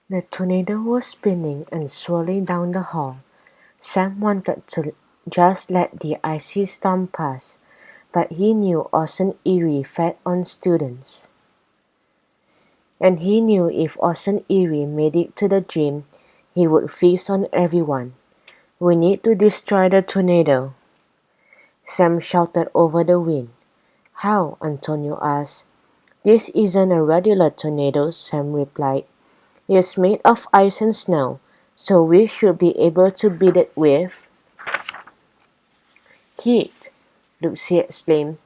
The tornado was spinning and swirling down the hall. Sam wanted to just let the icy storm pass, but he knew Ocean Eerie fed on students. And he knew if Ocean Eerie made it to the gym, he would feast on everyone. We need to destroy the tornado, Sam shouted over the wind. How? Antonio asked. This isn't a regular tornado, Sam replied. It's made of ice and snow, so we should be able to beat it with heat, Lucy exclaimed.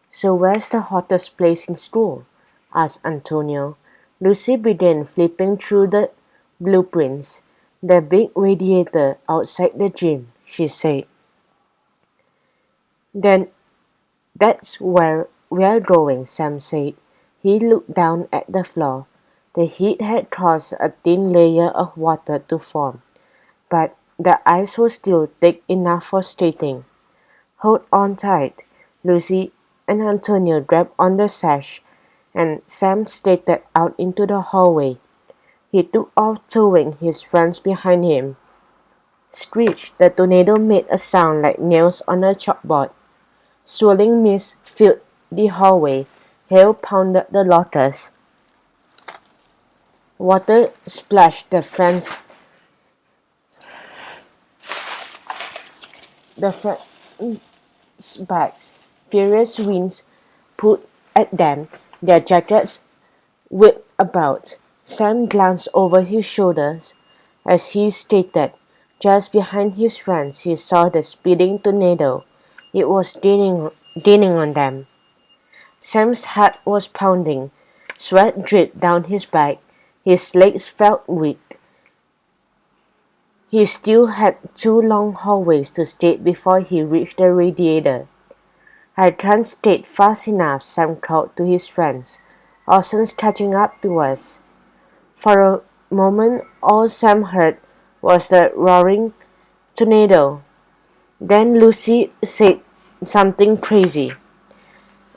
So where's the hottest place in school? Asked Antonio. Lucy began flipping through the blueprints. The big radiator outside the gym, she said. Then that's where we're going, Sam said. He looked down at the floor. The heat had caused a thin layer of water to form, but the ice was still thick enough for skating. Hold on tight. Lucy and Antonio grabbed on the sash, and Sam skated out into the hallway. He took off towing his friends behind him. Screech! The tornado made a sound like nails on a chalkboard. Swirling mist filled the hallway. Hail pounded the lockers. Water splashed the friends' backs. Furious winds pulled at them. Their jackets whipped about. Sam glanced over his shoulders as he stated. Just behind his friends, he saw the speeding tornado. It was gaining on them. Sam's heart was pounding. Sweat dripped down his back. His legs felt weak. He still had 2 long hallways to skate before he reached the radiator. I can't skate fast enough, Sam called to his friends. Ocean's catching up to us. For a moment, all Sam heard was the roaring tornado. Then Lucy said something crazy.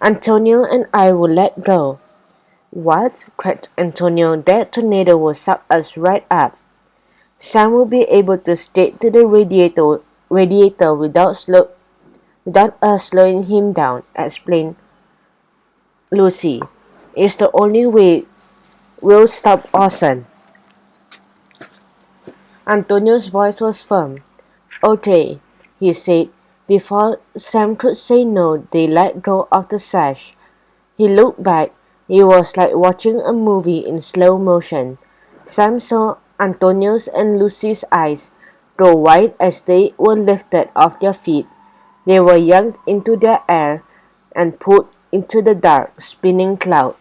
Antonio and I will let go. What? Cried Antonio. That tornado will suck us right up. Sam will be able to skate to the radiator without us slowing him down, explained Lucy. It's the only way we'll stop Orson. Antonio's voice was firm. Okay, he said. Before Sam could say no, they let go of the sash. He looked back. It was like watching a movie in slow motion. Sam saw Antonio's and Lucy's eyes grow wide as they were lifted off their feet. They were yanked into the air and pulled into the dark, spinning cloud.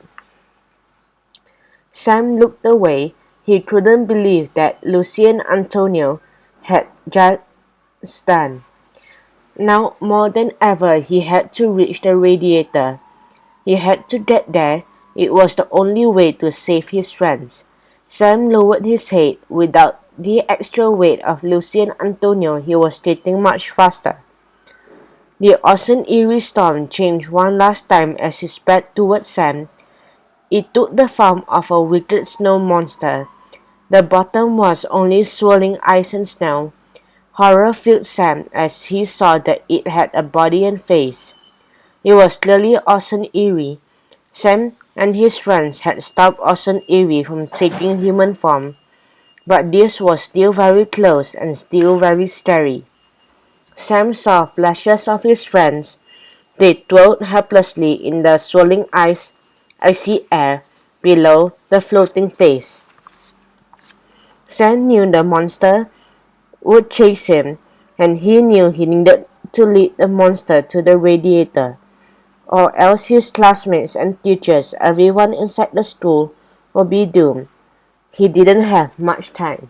Sam looked away. He couldn't believe that Lucy and Antonio had just done. Now more than ever he had to reach the radiator. He had to get there. It was the only way to save his friends. Sam lowered his head. Without the extra weight of Lucy and Antonio, he was skating much faster. The Ocean Eerie storm changed one last time as he sped towards Sam. It took the form of a wicked snow monster. The bottom was only swirling ice and snow. Horror filled Sam as he saw that it had a body and face. It was clearly Ocean Eerie. Sam and his friends had stopped Ocean Eerie from taking human form, but this was still very close and still very scary. Sam saw flashes of his friends. They twirled helplessly in the swirling icy air below the floating face. Sam knew the monster would chase him, and he knew he needed to lead the monster to the radiator, or else his classmates and teachers, everyone inside the school, would be doomed. He didn't have much time.